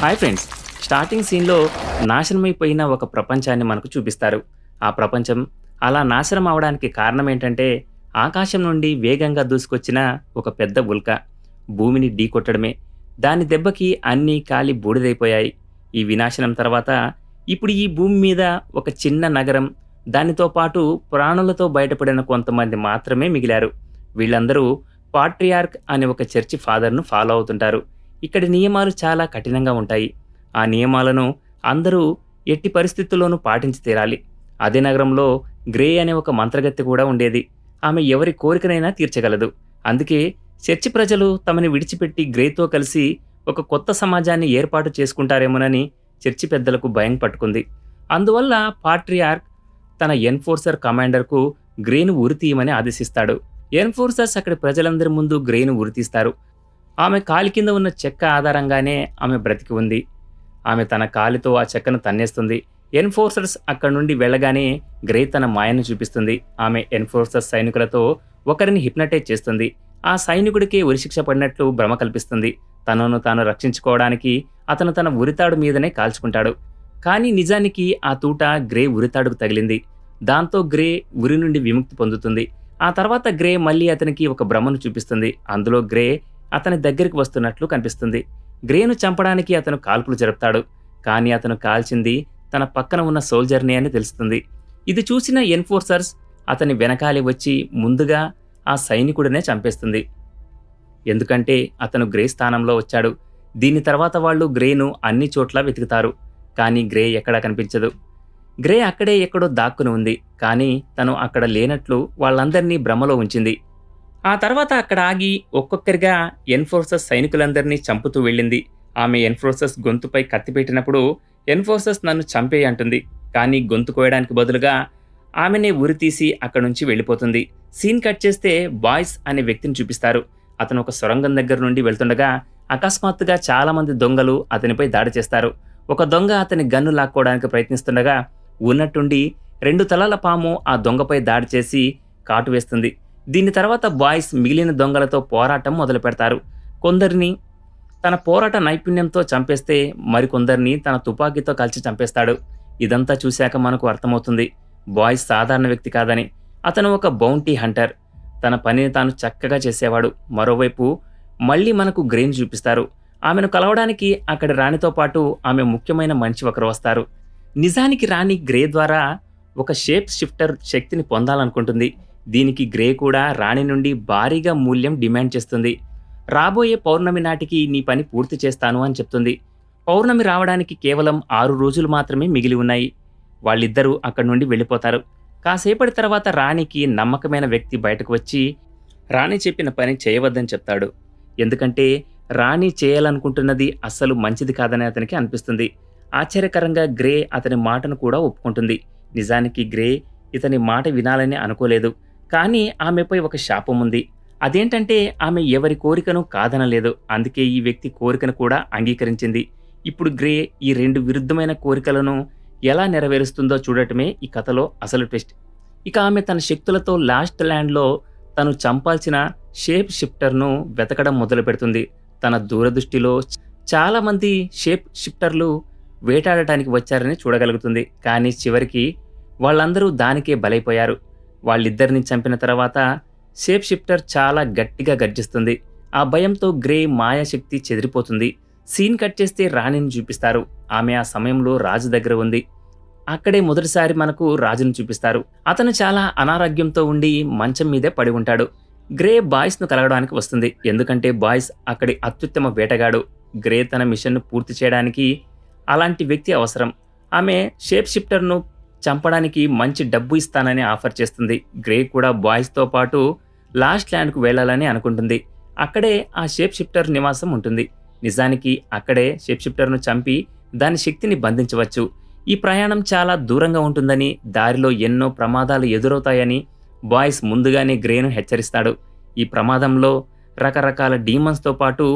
Hi friends. Starting సీన్‌లో నాశనమైపోయిన ఒక ప్రపంచాన్ని మనకు చూపిస్తారు. ఆ ప్రపంచం అలా నాశనం అవ్వడానికి కారణం ఏంటంటే, ఆకాశం నుండి వేగంగా దూసుకొచ్చిన ఒక పెద్ద ఉల్క భూమిని ఢీకొట్టడమే. దాని దెబ్బకి అన్నీ కాలి బూడిదైపోయాయి. ఈ వినాశనం తర్వాత ఇప్పుడు ఈ భూమి మీద ఒక చిన్న నగరం, దానితో పాటు ప్రాణులతో బయటపడిన కొంతమంది మాత్రమే మిగిలారు. వీళ్ళందరూ పాట్రియార్క్ అనే ఒక చర్చి ఫాదర్‌ను ఫాలో అవుతుంటారు. ఇక్కడి నియమాలు చాలా కఠినంగా ఉంటాయి. ఆ నియమాలను అందరూ ఎట్టి పరిస్థితుల్లోనూ పాటించి తీరాలి. అదే నగరంలో గ్రే అనే ఒక మంత్రగత్తె కూడా ఉండేది. ఆమె ఎవరి కోరికనైనా తీర్చగలదు. అందుకే చర్చి ప్రజలు తమని విడిచిపెట్టి గ్రేతో కలిసి ఒక కొత్త సమాజాన్ని ఏర్పాటు చేసుకుంటారేమోనని చర్చి పెద్దలకు భయం పట్టుకుంది. అందువల్ల పాట్రియార్క్ తన ఎన్ఫోర్సర్ కమాండర్కు గ్రేను ఉరితీయమని ఆదేశిస్తాడు. ఎన్ఫోర్సర్స్ అక్కడి ప్రజలందరి ముందు గ్రేను ఉరితీస్తారు. ఆమె కాలి కింద ఉన్న చెక్క ఆధారంగానే ఆమె బ్రతికి ఉంది. ఆమె తన కాలితో ఆ చెక్కను తన్నేస్తుంది. ఎన్ఫోర్సర్స్ అక్కడి నుండి వెళ్ళగానే గ్రే తన మాయను చూపిస్తుంది. ఆమె ఎన్ఫోర్సర్స్ సైనికులతో ఒకరిని హిప్నటైజ్ చేస్తుంది. ఆ సైనికుడికి ఉరిశిక్ష పడినట్లు భ్రమ కల్పిస్తుంది. తనను తాను రక్షించుకోవడానికి అతను తన ఉరితాడు మీదనే కాల్చుకుంటాడు. కానీ నిజానికి ఆ తూట గ్రే ఉరితాడుకు తగిలింది. దాంతో గ్రే ఉరి నుండి విముక్తి పొందుతుంది. ఆ తర్వాత గ్రే మళ్ళీ అతనికి ఒక భ్రమను చూపిస్తుంది. అందులో గ్రే అతని దగ్గరికి వస్తున్నట్లు కనిపిస్తుంది. గ్రేను చంపడానికి అతను కాల్పులు జరుపుతాడు. కానీ అతను కాల్చింది తన పక్కన ఉన్న సోల్జర్ని అని తెలుస్తుంది. ఇది చూసిన ఎన్ఫోర్సర్స్ అతని వెనకాలి వచ్చి ముందుగా ఆ సైనికుడినే చంపేస్తుంది. ఎందుకంటే అతను గ్రే స్థానంలో వచ్చాడు. దీని తర్వాత వాళ్ళు గ్రేను అన్ని చోట్ల వెతుకుతారు. కానీ గ్రే ఎక్కడా కనిపించదు. గ్రే అక్కడే ఎక్కడో దాక్కుని ఉంది. కానీ తను అక్కడ లేనట్లు వాళ్ళందర్నీ భ్రమలో ఉంచింది. ఆ తర్వాత అక్కడ ఆగి ఒక్కొక్కరిగా ఎన్ఫోర్సర్స్ సైనికులందరినీ చంపుతూ వెళ్ళింది. ఆమె ఎన్ఫోర్సర్స్ గొంతుపై కత్తి పెట్టినప్పుడు ఎన్ఫోర్సర్స్ నన్ను చంపేయి అంటుంది. కానీ గొంతు కోయడానికి బదులుగా ఆమెనే ఉరితీసి అక్కడి నుంచి వెళ్ళిపోతుంది. సీన్ కట్ చేస్తే బాయ్స్ అనే వ్యక్తిని చూపిస్తారు. అతను ఒక సొరంగం దగ్గర నుండి వెళ్తుండగా అకస్మాత్తుగా చాలామంది దొంగలు అతనిపై దాడి చేస్తారు. ఒక దొంగ అతని గన్ను లాక్కోవడానికి ప్రయత్నిస్తుండగా ఉన్నట్టుండి 2 తలల పాము ఆ దొంగపై దాడి చేసి కాటు వేస్తుంది. దీని తర్వాత బాయ్స్ మిగిలిన దొంగలతో పోరాటం మొదలు పెడతారు. కొందరిని తన పోరాట నైపుణ్యంతో చంపేస్తే మరికొందరిని తన తుపాకీతో కాల్చి చంపేస్తాడు. ఇదంతా చూశాక మనకు అర్థమవుతుంది బాయ్స్ సాధారణ వ్యక్తి కాదని. అతను ఒక బౌంటీ హంటర్. తన పనిని తాను చక్కగా చేసేవాడు. మరోవైపు మళ్ళీ మనకు గ్రేన్ చూపిస్తారు. ఆమెను కలవడానికి అక్కడి రాణితో పాటు ఆమె ముఖ్యమైన మనిషి ఒకరు వస్తారు. నిజానికి రాణి గ్రే ద్వారా ఒక షేప్ షిఫ్టర్ శక్తిని పొందాలనుకుంటుంది. దీనికి గ్రే కూడా రాణి నుండి భారీగా మూల్యం డిమాండ్ చేస్తుంది. రాబోయే పౌర్ణమి నాటికి నీ పని పూర్తి చేస్తాను అని చెప్తుంది. పౌర్ణమి రావడానికి కేవలం 6 రోజులు మాత్రమే మిగిలి ఉన్నాయి. వాళ్ళిద్దరూ అక్కడి నుండి వెళ్ళిపోతారు. కాసేపటి తర్వాత రాణికి నమ్మకమైన వ్యక్తి బయటకు వచ్చి రాణి చెప్పిన పని చేయవద్దని చెప్తాడు. ఎందుకంటే రాణి చేయాలనుకుంటున్నది అస్సలు మంచిది కాదని అతనికి అనిపిస్తుంది. ఆశ్చర్యకరంగా గ్రే అతని మాటను కూడా ఒప్పుకుంటుంది. నిజానికి గ్రే ఇతని మాట వినాలని అనుకోలేదు. కానీ ఆమెపై ఒక శాపం ఉంది. అదేంటంటే ఆమె ఎవరి కోరికను కాదనలేదు. అందుకే ఈ వ్యక్తి కోరికను కూడా అంగీకరించింది. ఇప్పుడు గ్రే ఈ 2 విరుద్ధమైన కోరికలను ఎలా నెరవేరుస్తుందో చూడటమే ఈ కథలో అసలు ట్విస్ట్. ఇక ఆమె తన శక్తులతో లాస్ట్ ల్యాండ్లో తను చంపాల్సిన షేప్ షిఫ్టర్ను వెతకడం మొదలు పెడుతుంది. తన దూరదృష్టిలో చాలామంది షేప్ షిఫ్టర్లు వేటాడటానికి వచ్చారని చూడగలుగుతుంది. కానీ చివరికి వాళ్ళందరూ దానికే బలైపోయారు. వాళ్ళిద్దరిని చంపిన తర్వాత షేప్ షిఫ్టర్ చాలా గట్టిగా గర్జిస్తుంది. ఆ భయంతో గ్రే మాయాశక్తి చెదిరిపోతుంది. సీన్ కట్ చేస్తే రాణిని చూపిస్తారు. ఆమె ఆ సమయంలో రాజు దగ్గర ఉంది. అక్కడే మొదటిసారి మనకు రాజును చూపిస్తారు. అతను చాలా అనారోగ్యంతో ఉండి మంచం మీదే పడి ఉంటాడు. గ్రే బాయ్స్ను కలగడానికి వస్తుంది. ఎందుకంటే బాయ్స్ అక్కడి అత్యుత్తమ వేటగాడు. గ్రే తన మిషన్ను పూర్తి చేయడానికి అలాంటి వ్యక్తి అవసరం. ఆమె షేప్ షిఫ్టర్ను చంపడానికి మంచి డబ్బు ఇస్తానని ఆఫర్ చేస్తుంది. గ్రే కూడా బాయ్స్తో పాటు లాస్ట్ ల్యాండ్కు వెళ్లాలని అనుకుంటుంది. అక్కడే ఆ షేప్ షిఫ్టర్ నివాసం ఉంటుంది. నిజానికి అక్కడే షేప్ షిఫ్టర్ను చంపి దాని శక్తిని బంధించవచ్చు. ఈ ప్రయాణం చాలా దూరంగా ఉంటుందని, దారిలో ఎన్నో ప్రమాదాలు ఎదురవుతాయని బాయ్స్ ముందుగానే గ్రేను హెచ్చరిస్తాడు. ఈ ప్రమాదంలో రకరకాల డీమన్స్తో పాటు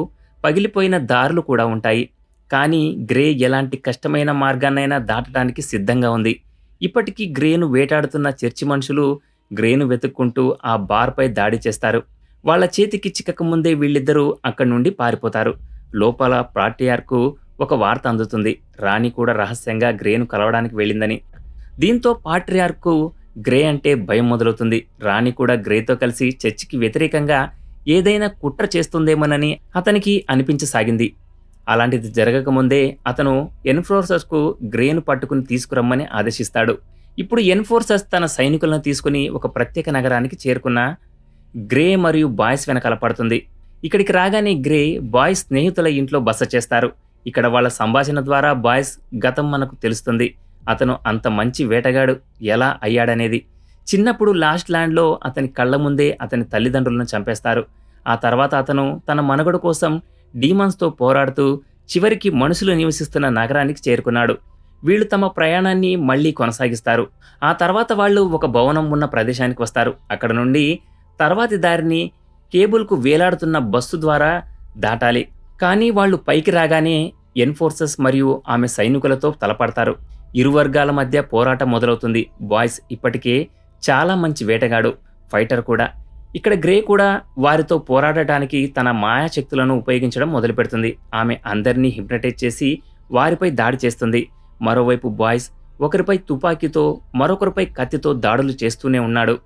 పగిలిపోయిన దారులు కూడా ఉంటాయి. కానీ గ్రే ఎలాంటి కష్టమైన మార్గాన్నైనా దాటడానికి సిద్ధంగా ఉంది. ఇప్పటికీ గ్రేను వేటాడుతున్న చర్చి మనుషులు గ్రేను వెతుక్కుంటూ ఆ బార్పై దాడి చేస్తారు. వాళ్ళ చేతికి చిక్కకముందే వీళ్ళిద్దరూ అక్కడి నుండి పారిపోతారు. లోపల పాట్రియార్కు ఒక వార్త అందుతుంది. రాణి కూడా రహస్యంగా గ్రేను కలవడానికి వెళ్ళిందని. దీంతో పాట్రియార్కు గ్రే అంటే భయం మొదలవుతుంది. రాణి కూడా గ్రేతో కలిసి చర్చికి వ్యతిరేకంగా ఏదైనా కుట్ర చేస్తుందేమోనని అతనికి అనిపించసాగింది. అలాంటిది జరగకముందే అతను ఎన్ఫోర్సర్స్కు గ్రేను పట్టుకుని తీసుకురమ్మని ఆదేశిస్తాడు. ఇప్పుడు ఎన్ఫోర్సర్స్ తన సైనికులను తీసుకుని ఒక ప్రత్యేక నగరానికి చేరుకున్న గ్రే మరియు బాయ్స్ వెనకాల పడుతుంది. ఇక్కడికి రాగానే గ్రే బాయ్స్ స్నేహితుల ఇంట్లో బస చేస్తారు. ఇక్కడ వాళ్ళ సంభాషణ ద్వారా బాయ్స్ గతం మనకు తెలుస్తుంది. అతను అంత మంచి వేటగాడు ఎలా అయ్యాడనేది. చిన్నప్పుడు లాస్ట్ ల్యాండ్లో అతని కళ్ళ ముందే అతని తల్లిదండ్రులను చంపేస్తారు. ఆ తర్వాత అతను తన మనుగడ కోసం డీమన్స్తో పోరాడుతూ చివరికి మనుషులు నివసిస్తున్న నగరానికి చేరుకున్నాడు. వీళ్ళు తమ ప్రయాణాన్ని మళ్ళీ కొనసాగిస్తారు. ఆ తర్వాత వాళ్ళు ఒక భవనం ఉన్న ప్రదేశానికి వస్తారు. అక్కడ నుండి తర్వాతి దారిని కేబుల్కు వేలాడుతున్న బస్సు ద్వారా దాటాలి. కానీ వాళ్ళు పైకి రాగానే ఎన్ఫోర్సర్స్ మరియు ఆమె సైనికులతో తలపడతారు. ఇరు వర్గాల మధ్య పోరాటం మొదలవుతుంది. బాయ్స్ ఇప్పటికే చాలా మంచి వేటగాడు, ఫైటర్ కూడా. ఇక్కడ గ్రే కూడా వారితో పోరాడటానికి తన మాయాశక్తులను ఉపయోగించడం మొదలుపెడుతుంది. ఆమె అందరినీ హిప్నటైజ్ చేసి వారిపై దాడి చేస్తుంది. మరోవైపు బాయ్స్ ఒకరిపై తుపాకీతో మరొకరిపై కత్తితో దాడులు చేస్తూనే ఉన్నాడు.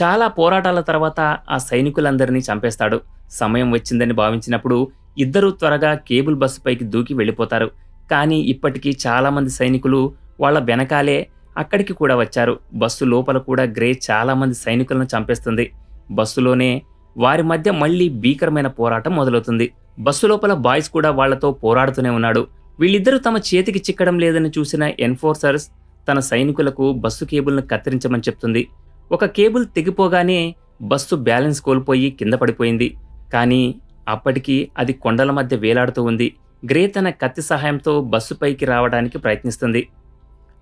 చాలా పోరాటాల తర్వాత ఆ సైనికులందరినీ చంపేస్తాడు. సమయం వచ్చిందని భావించినప్పుడు ఇద్దరూ త్వరగా కేబుల్ బస్సుపైకి దూకి వెళ్ళిపోతారు. కానీ ఇప్పటికీ చాలామంది సైనికులు వాళ్ళ వెనకాలే అక్కడికి కూడా వచ్చారు. బస్సు లోపల కూడా గ్రే చాలామంది సైనికులను చంపేస్తుంది. బస్సులోనే వారి మధ్య మళ్లీ భీకరమైన పోరాటం మొదలవుతుంది. బస్సు లోపల బాయ్స్ కూడా వాళ్లతో పోరాడుతూనే ఉన్నాడు. వీళ్ళిద్దరూ తమ చేతికి చిక్కడం లేదని చూసిన ఎన్ఫోర్సర్స్ తన సైనికులకు బస్సు కేబుల్ను కత్తిరించమని చెప్తుంది. ఒక కేబుల్ తెగిపోగానే బస్సు బ్యాలెన్స్ కోల్పోయి కింద పడిపోయింది. కానీ అప్పటికి అది కొండల మధ్య వేలాడుతూ ఉంది. గ్రే తన కత్తి సహాయంతో బస్సుపైకి రావడానికి ప్రయత్నిస్తుంది.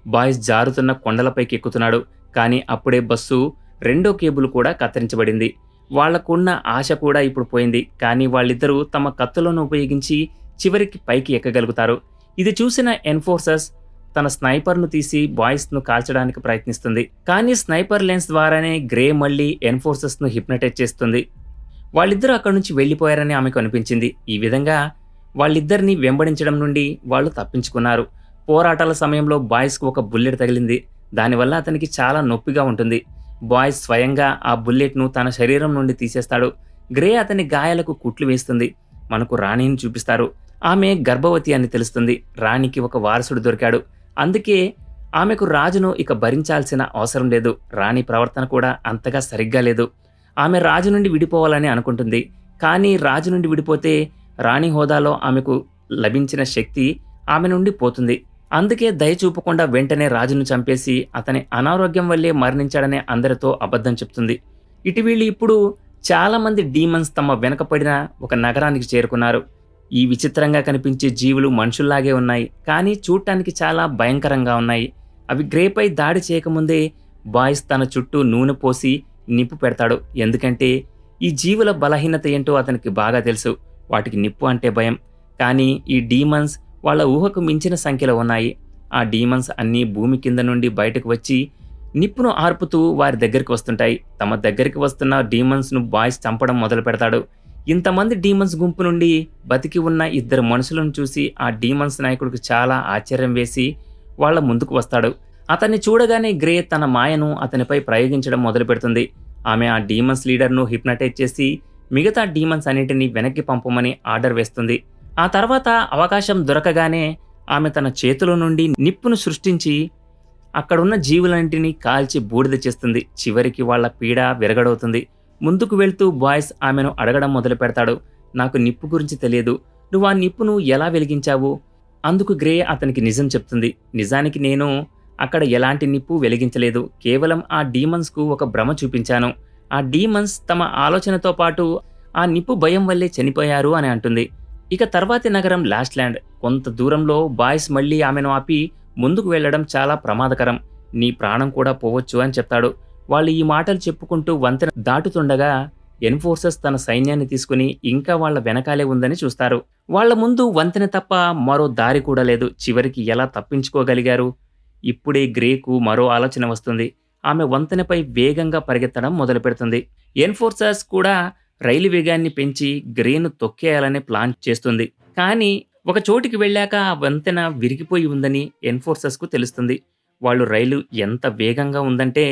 బాయ్స్ జారుతున్న కొండలపైకి ఎక్కుతున్నాడు. కానీ అప్పుడే బస్సు రెండో కేబుల్ కూడా కత్తిరించబడింది. వాళ్లకున్న ఆశ కూడా ఇప్పుడు పోయింది. కానీ వాళ్ళిద్దరూ తమ కత్తులను ఉపయోగించి చివరికి పైకి ఎక్కగలుగుతారు. ఇది చూసిన ఎన్ఫోర్సర్స్ తన స్నైపర్ను తీసి బాయ్స్ను కాల్చడానికి ప్రయత్నిస్తుంది. కానీ స్నైపర్ లెన్స్ ద్వారానే గ్రే మళ్లీ ఎన్ఫోర్సర్స్ను హిప్నటైజ్ చేస్తుంది. వాళ్ళిద్దరూ అక్కడి నుంచి వెళ్లిపోయారని ఆమెకు అనిపించింది. ఈ విధంగా వాళ్ళిద్దరినీ వెంబడించడం నుండి వాళ్ళు తప్పించుకున్నారు. పోరాటాల సమయంలో బాయ్స్కు ఒక బుల్లెట్ తగిలింది. దానివల్ల అతనికి చాలా నొప్పిగా ఉంటుంది. బాయ్స్ స్వయంగా ఆ బుల్లెట్ను తన శరీరం నుండి తీసేస్తాడు. గ్రే అతని గాయాలకు కుట్లు వేస్తుంది. మనకు రాణిని చూపిస్తారు. ఆమె గర్భవతి అని తెలుస్తుంది. రాణికి ఒక వారసుడు దొరికాడు. అందుకే ఆమెకు రాజును ఇక భరించాల్సిన అవసరం లేదు. రాణి ప్రవర్తన కూడా అంతగా సరిగ్గా లేదు. ఆమె రాజు నుండి విడిపోవాలని అనుకుంటుంది. కానీ రాజు నుండి విడిపోతే రాణి హోదాలో ఆమెకు లభించిన శక్తి ఆమె నుండి పోతుంది. అందుకే దయ చూపకుండా వెంటనే రాజును చంపేసి అతని అనారోగ్యం వల్లే మరణించాడనే అందరితో అబద్ధం చెప్తుంది. ఇటు వీళ్ళు ఇప్పుడు చాలామంది డీమన్స్ తమ వెనకపడిన ఒక నగరానికి చేరుకున్నారు. ఈ విచిత్రంగా కనిపించే జీవులు మనుషుల్లాగే ఉన్నాయి. కానీ చూడటానికి చాలా భయంకరంగా ఉన్నాయి. అవి గ్రేపై దాడి చేయకముందే బాయ్స్ తన చుట్టూ నూనె పోసి నిప్పు పెడతాడు. ఎందుకంటే ఈ జీవుల బలహీనత ఏంటో అతనికి బాగా తెలుసు. వాటికి నిప్పు అంటే భయం. కానీ ఈ డీమన్స్ వాళ్ళ ఊహకు మించిన సంఖ్యలో ఉన్నాయి. ఆ డీమన్స్ అన్నీ భూమి కింద నుండి బయటకు వచ్చి నిప్పును ఆర్పుతూ వారి దగ్గరికి వస్తుంటాయి. తమ దగ్గరికి వస్తున్న డీమన్స్ను బాయ్స్ చంపడం మొదలు పెడతాడు. ఇంతమంది డీమన్స్ గుంపు నుండి బతికి ఉన్న ఇద్దరు మనుషులను చూసి ఆ డీమన్స్ నాయకుడికి చాలా ఆశ్చర్యం వేసి వాళ్ళ ముందుకు వస్తాడు. అతన్ని చూడగానే గ్రే తన మాయను అతనిపై ప్రయోగించడం మొదలు పెడుతుంది. ఆమె ఆ డీమన్స్ లీడర్ను హిప్నటైజ్ చేసి మిగతా డీమన్స్ అన్నింటినీ వెనక్కి పంపమని ఆర్డర్ వేస్తుంది. ఆ తర్వాత అవకాశం దొరకగానే ఆమె తన చేతుల నుండి నిప్పును సృష్టించి అక్కడున్న జీవులన్నింటినీ కాల్చి బూడిద చేస్తుంది. చివరికి వాళ్ల పీడ విరగడవుతుంది. ముందుకు వెళ్తూ బాయ్స్ ఆమెను అడగడం మొదలు పెడతాడు. నాకు నిప్పు గురించి తెలియదు. నువ్వు ఆ నిప్పును ఎలా వెలిగించావు? అందుకు గ్రే అతనికి నిజం చెప్తుంది. నిజానికి నేను అక్కడ ఎలాంటి నిప్పు వెలిగించలేదు. కేవలం ఆ డీమన్స్కు ఒక భ్రమ చూపించాను. ఆ డీమన్స్ తమ ఆలోచనతో పాటు ఆ నిప్పు భయం వల్లే చనిపోయారు అని అంటుంది. ఇక తర్వాతి నగరం లాస్ట్ ల్యాండ్. కొంత దూరంలో బాయ్స్ మళ్లీ ఆమెను ఆపి ముందుకు వెళ్లడం చాలా ప్రమాదకరం. నీ ప్రాణం కూడా పోవచ్చు అని చెప్తాడు. వాళ్ళు ఈ మాటలు చెప్పుకుంటూ వంతెన దాటుతుండగా ఎన్ఫోర్సర్స్ తన సైన్యాన్ని తీసుకుని ఇంకా వాళ్ల వెనకాలే ఉందని చూస్తారు. వాళ్ల ముందు వంతెన తప్ప మరో దారి కూడా లేదు. చివరికి ఎలా తప్పించుకోగలిగారు? ఇప్పుడే గ్రేకు మరో ఆలోచన వస్తుంది. ఆమె వంతెనపై వేగంగా పరిగెత్తడం మొదలు పెడుతుంది. ఎన్ఫోర్సర్స్ కూడా రైలు వేగాన్ని పెంచి గ్రేను తొక్కేయాలనే ప్లాన్ చేస్తుంది. కానీ ఒక చోటికి వెళ్ళాక ఆ వంతెన విరిగిపోయి ఉందని ఎన్ఫోర్సర్స్‌కు తెలుస్తుంది. వాళ్ళు రైలు ఎంత వేగంగా ఉందంటే,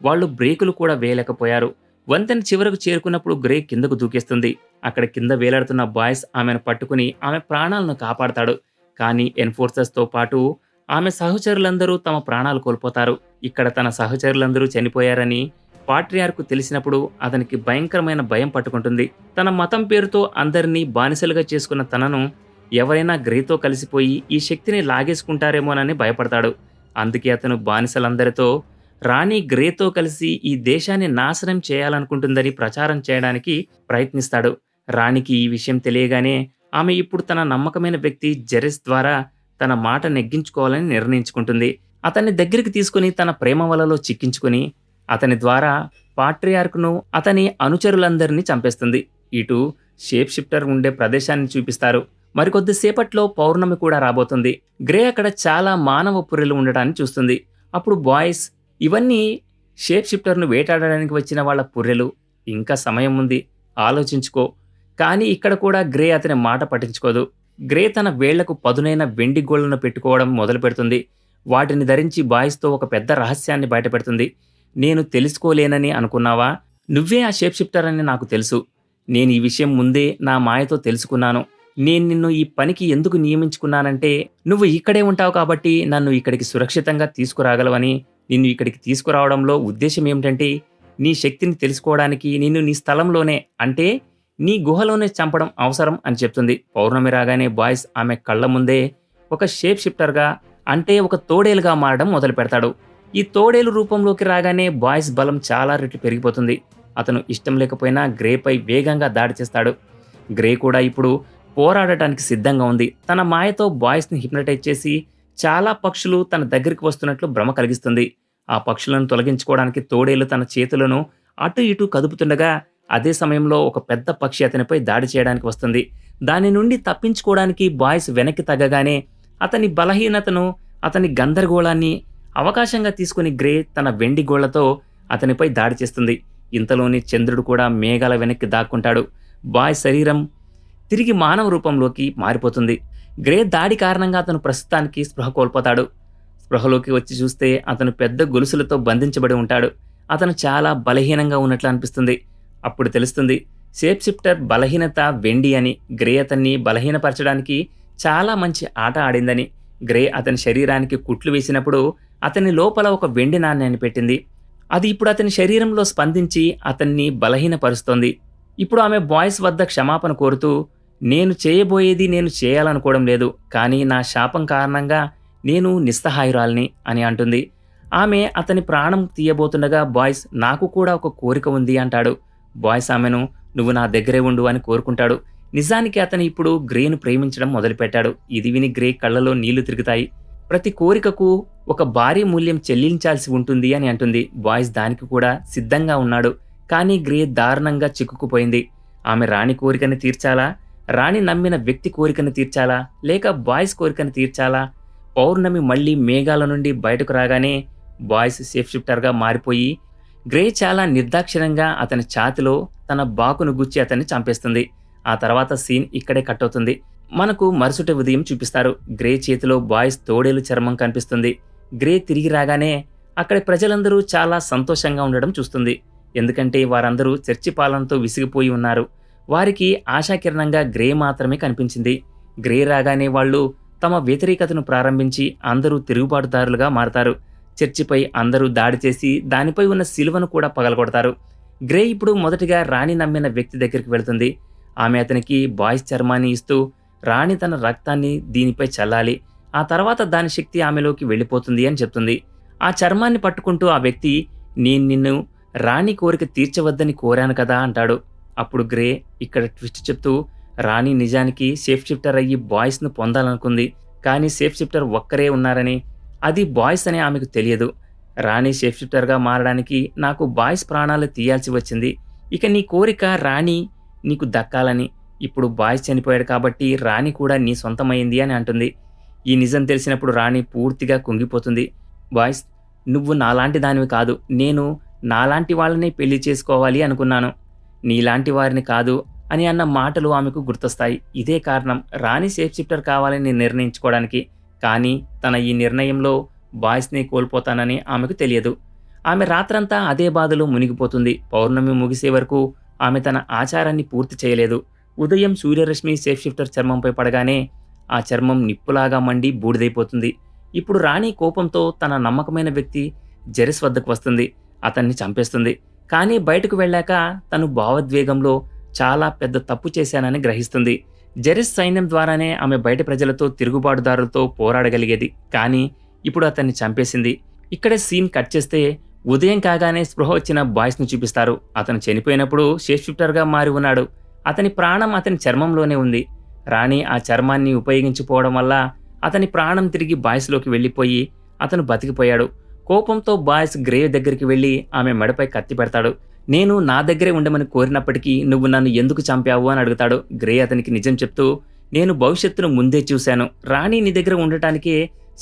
వాళ్ళు బ్రేకులు కూడా వేయలేకపోయారు. వంతెన చివరకు చేరుకున్నప్పుడు గ్రే కిందకు దూకేస్తుంది. అక్కడ కింద వేలాడుతున్న బాయ్స్ ఆమెను పట్టుకుని ఆమె ప్రాణాలను కాపాడతాడు. కానీ ఎన్ఫోర్సర్స్‌తో పాటు ఆమె సహచరులందరూ తమ ప్రాణాలు కోల్పోతారు. ఇక్కడ తన సహచరులందరూ చనిపోయారని పాట్రియార్కు తెలిసినప్పుడు అతనికి భయంకరమైన భయం పట్టుకుంటుంది. తన మతం పేరుతో అందరినీ బానిసలుగా చేసుకున్న తనను ఎవరైనా గ్రేతో కలిసిపోయి ఈ శక్తిని లాగేసుకుంటారేమోనని భయపడతాడు. అందుకే అతను బానిసలందరితో రాణి గ్రేతో కలిసి ఈ దేశాన్ని నాశనం చేయాలనుకుంటుందని ప్రచారం చేయడానికి ప్రయత్నిస్తాడు. రాణికి ఈ విషయం తెలియగానే ఆమె ఇప్పుడు తన నమ్మకమైన వ్యక్తి జెరెస్ ద్వారా తన మాట నెగ్గించుకోవాలని నిర్ణయించుకుంటుంది. అతన్ని దగ్గరికి తీసుకుని తన ప్రేమ వలలో చిక్కించుకుని అతని ద్వారా పాట్రియార్క్ను అతని అనుచరులందరినీ చంపేస్తుంది. ఇటు షేప్ షిఫ్టర్ ఉండే ప్రదేశాన్ని చూపిస్తారు. మరికొద్దిసేపట్లో పౌర్ణమి కూడా రాబోతుంది. గ్రే అక్కడ చాలా మానవ పుర్రెలు ఉండటాన్ని చూస్తుంది. అప్పుడు బాయ్స్, ఇవన్నీ షేప్ షిఫ్టర్ను వేటాడడానికి వచ్చిన వాళ్ళ పుర్రెలు. ఇంకా సమయం ఉంది, ఆలోచించుకో. కానీ ఇక్కడ కూడా గ్రే అతని మాట పట్టించుకోదు. గ్రే తన వేళ్లకు పదునైన వెండి గోళ్లను పెట్టుకోవడం మొదలు పెడుతుంది. వాటిని ధరించి బాయ్స్తో ఒక పెద్ద రహస్యాన్ని బయటపెడుతుంది. నేను తెలుసుకోలేనని అనుకున్నావా? నువ్వే ఆ షేప్ షిఫ్టర్ అని నాకు తెలుసు. నేను ఈ విషయం ముందే నా మాయతో తెలుసుకున్నాను. నేను నిన్ను ఈ పనికి ఎందుకు నియమించుకున్నానంటే, నువ్వు ఇక్కడే ఉంటావు కాబట్టి నన్ను ఇక్కడికి సురక్షితంగా తీసుకురాగలవని. నిన్ను ఇక్కడికి తీసుకురావడంలో ఉద్దేశం ఏమిటంటే, నీ శక్తిని తెలుసుకోవడానికి నిన్ను నీ స్థలంలోనే, అంటే నీ గుహలోనే చంపడం అవసరం అని చెప్తుంది. పౌర్ణమి రాగానే బాయ్స్ ఆమె కళ్ళ ముందే ఒక షేప్ షిఫ్టర్గా, అంటే ఒక తోడేలుగా మారడం మొదలు పెడతాడు. ఈ తోడేలు రూపంలోకి రాగానే బాయ్స్ బలం చాలా రెట్లు పెరిగిపోతుంది. అతను ఇష్టం లేకపోయినా గ్రేపై వేగంగా దాడి చేస్తాడు. గ్రే కూడా ఇప్పుడు పోరాడటానికి సిద్ధంగా ఉంది. తన మాయతో బాయ్స్ని హిప్నటైజ్ చేసి చాలా పక్షులు తన దగ్గరికి వస్తున్నట్లు భ్రమ కలిగిస్తుంది. ఆ పక్షులను తొలగించుకోవడానికి తోడేలు తన చేతులను అటు ఇటు కదుపుతుండగా అదే సమయంలో ఒక పెద్ద పక్షి అతనిపై దాడి చేయడానికి వస్తుంది. దాని నుండి తప్పించుకోవడానికి బాయ్స్ వెనక్కి తగ్గగానే అతని బలహీనతను, అతని గందరగోళాన్ని అవకాశంగా తీసుకుని గ్రే తన వెండి గోళ్లతో అతనిపై దాడి చేస్తుంది. ఇంతలోని చంద్రుడు కూడా మేఘాల వెనక్కి దాక్కుంటాడు. బాయ్ శరీరం తిరిగి మానవ రూపంలోకి మారిపోతుంది. గ్రే దాడి కారణంగా అతను ప్రస్తుతానికి స్పృహ కోల్పోతాడు. స్పృహలోకి వచ్చి చూస్తే అతను పెద్ద గొలుసులతో బంధించబడి ఉంటాడు. అతను చాలా బలహీనంగా ఉన్నట్లు అనిపిస్తుంది. అప్పుడు తెలుస్తుంది షేప్ షిఫ్టర్ బలహీనత వెండి అని. గ్రే అతన్ని బలహీనపరచడానికి చాలా మంచి ఆట ఆడిందని. గ్రే అతని శరీరానికి కుట్లు వేసినప్పుడు అతని లోపల ఒక వెండి నాణ్యాన్ని పెట్టింది. అది ఇప్పుడు అతని శరీరంలో స్పందించి అతన్ని బలహీనపరుస్తోంది. ఇప్పుడు ఆమె బాయ్స్ వద్ద క్షమాపణ కోరుతూ, నేను చేయబోయేది నేను చేయాలనుకోవడం లేదు, కానీ నా శాపం కారణంగా నేను నిస్సహాయురాల్ని అని అంటుంది. ఆమె అతని ప్రాణం తీయబోతుండగా బాయ్స్, నాకు కూడా ఒక కోరిక ఉంది అంటాడు. బాయ్స్ ఆమెను, నువ్వు నా దగ్గరే ఉండు అని కోరుకుంటాడు. నిజానికి అతను ఇప్పుడు గ్రేను ప్రేమించడం మొదలుపెట్టాడు. ఇది విని గ్రే కళ్ళలో నీళ్లు తిరుగుతాయి. ప్రతి కోరికకు ఒక భారీ మూల్యం చెల్లించాల్సి ఉంటుంది అని అంటుంది. బాయ్స్ దానికి కూడా సిద్ధంగా ఉన్నాడు. కానీ గ్రే దారుణంగా చిక్కుకుపోయింది. ఆమె రాణి కోరికను తీర్చాలా, రాణి నమ్మిన వ్యక్తి కోరికను తీర్చాలా, లేక బాయ్స్ కోరికను తీర్చాలా? పౌర్ణమి మళ్లీ మేఘాల నుండి బయటకు రాగానే బాయ్స్ సేఫ్ షిఫ్టర్గా మారిపోయి గ్రే చాలా నిర్దాక్షిణ్యంగా అతని ఛాతిలో తన బాకును గుచ్చి అతన్ని చంపేస్తుంది. ఆ తర్వాత సీన్ ఇక్కడే కట్ అవుతుంది. మనకు మరుసటి ఉదయం చూపిస్తారు. గ్రే చేతిలో బాయ్స్ తోడేలు చర్మం కనిపిస్తుంది. గ్రే తిరిగి రాగానే అక్కడి ప్రజలందరూ చాలా సంతోషంగా ఉండడం చూస్తుంది. ఎందుకంటే వారందరూ చర్చి పాలనతో విసిగిపోయి ఉన్నారు. వారికి ఆశాకిరణంగా గ్రే మాత్రమే కనిపించింది. గ్రే రాగానే వాళ్ళు తమ వ్యతిరేకతను ప్రారంభించి అందరూ తిరుగుబాటుదారులుగా మారతారు. చర్చిపై అందరూ దాడి చేసి దానిపై ఉన్న శిలువను కూడా పగలగొడతారు. గ్రే ఇప్పుడు మొదటిగా రాణి నమ్మిన వ్యక్తి దగ్గరికి వెళుతుంది. ఆమె అతనికి బాయ్స్ చర్మాన్ని ఇస్తూ, రాణి తన రక్తాన్ని దీనిపై చల్లాలి, ఆ తర్వాత దాని శక్తి ఆమెలోకి వెళ్ళిపోతుంది అని చెప్తుంది. ఆ చర్మాన్ని పట్టుకుంటూ ఆ వ్యక్తి, నేను నిన్ను రాణి కోరిక తీర్చవద్దని కోరాను కదా అంటాడు. అప్పుడు గ్రే ఇక్కడ ట్విస్ట్ చెప్తూ, రాణి నిజానికి సేఫ్ షిఫ్టర్ అయ్యి బాయ్స్ను పొందాలనుకుంది, కానీ సేఫ్ షిఫ్టర్ ఒక్కరే ఉన్నారని, అది బాయ్స్ అని ఆమెకు తెలియదు. రాణి సేఫ్ షిఫ్టర్గా మారడానికి నాకు బాయ్స్ ప్రాణాలు తీయాల్సి వచ్చింది. ఇక నీ కోరిక రాణి నీకు దక్కాలని. ఇప్పుడు బాయ్స్ చనిపోయాడు కాబట్టి రాణి కూడా నీ సొంతమైంది అని అంటుంది. ఈ నిజం తెలిసినప్పుడు రాణి పూర్తిగా కుంగిపోతుంది. బాయ్స్, నువ్వు నాలాంటి దానివి కాదు. నేను నాలాంటి వాళ్ళని పెళ్లి చేసుకోవాలి అనుకున్నాను, నీలాంటి వారిని కాదు అని అన్న మాటలు ఆమెకు గుర్తొస్తాయి. ఇదే కారణం రాణి షేప్ షిఫ్టర్ కావాలని నిర్ణయించుకోవడానికి. కానీ తన ఈ నిర్ణయంలో బాయ్స్ని కోల్పోతానని ఆమెకు తెలియదు. ఆమె రాత్రంతా అదే బాధలో మునిగిపోతుంది. పౌర్ణమి ముగిసే వరకు ఆమె తన ఆచారాన్ని పూర్తి చేయలేదు. ఉదయం సూర్యరశ్మి షేప్ షిఫ్టర్ చర్మంపై పడగానే ఆ చర్మం నిప్పులాగా మండి బూడిదైపోతుంది. ఇప్పుడు రాణి కోపంతో తన నమ్మకమైన వ్యక్తి జెరిస్ వద్దకు వస్తుంది. అతన్ని చంపేస్తుంది. కానీ బయటకు వెళ్ళాక తను భావోద్వేగంలో చాలా పెద్ద తప్పు చేశానని గ్రహిస్తుంది. జెరిస్ సైన్యం ద్వారానే ఆమె బయట ప్రజలతో తిరుగుబాటుదారులతో పోరాడగలిగేది. కానీ ఇప్పుడు అతన్ని చంపేసింది. ఇక్కడే సీన్ కట్ చేస్తే ఉదయం కాగానే స్పృహ వచ్చిన బాయ్స్ని చూపిస్తారు. అతను చనిపోయినప్పుడు షేప్ షిఫ్టర్గా మారి ఉన్నాడు. అతని ప్రాణం అతని చర్మంలోనే ఉంది. రాణి ఆ చర్మాన్ని ఉపయోగించుకోవడం వల్ల అతని ప్రాణం తిరిగి బాయ్స్లోకి వెళ్ళిపోయి అతను బతికిపోయాడు. కోపంతో బాయ్స్ గ్రేవ్ దగ్గరికి వెళ్ళి ఆమె మెడపై కత్తి పెడతాడు. నేను నా దగ్గరే ఉండమని కోరినప్పటికీ నువ్వు నన్ను ఎందుకు చంపావు అని అడుగుతాడు. గ్రే అతనికి నిజం చెప్తూ, నేను భవిష్యత్తును ముందే చూశాను. రాణి నీ దగ్గర ఉండటానికే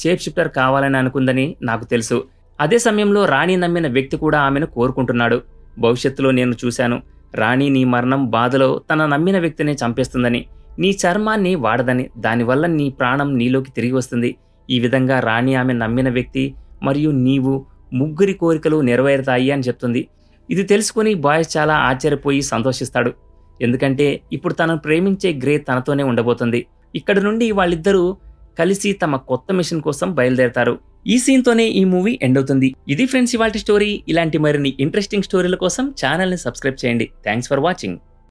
షేప్ షిఫ్టర్ కావాలని అనుకుందని నాకు తెలుసు. అదే సమయంలో రాణి నమ్మిన వ్యక్తి కూడా ఆమెను కోరుకుంటున్నాడు. భవిష్యత్తులో నేను చూశాను. రాణి నీ మరణం బాధలో తన నమ్మిన వ్యక్తిని చంపేస్తుందని, నీ చర్మాన్ని వాడదని, దానివల్ల నీ ప్రాణం నీలోకి తిరిగి వస్తుంది. ఈ విధంగా రాణి ఆమె నమ్మిన వ్యక్తి మరియు నీవు ముగ్గురి కోరికలు నెరవేరుతాయి అని చెప్తుంది. ఇది తెలుసుకుని బాయ్స్ చాలా ఆశ్చర్యపోయి సంతోషిస్తాడు. ఎందుకంటే ఇప్పుడు తనను ప్రేమించే గ్రే తనతోనే ఉండబోతుంది. ఇక్కడ నుండి వాళ్ళిద్దరూ కలిసి తమ కొత్త మిషన్ కోసం బయలుదేరతారు. ఈ సీన్తోనే ఈ మూవీ ఎండ్ అవుతుంది. ఇది ఫ్రెండ్స్ ఇవాల్టి స్టోరీ. ఇలాంటి మరిన్ని ఇంట్రెస్టింగ్ స్టోరీల కోసం ఛానల్ని సబ్స్క్రైబ్ చేయండి. Thanks for watching.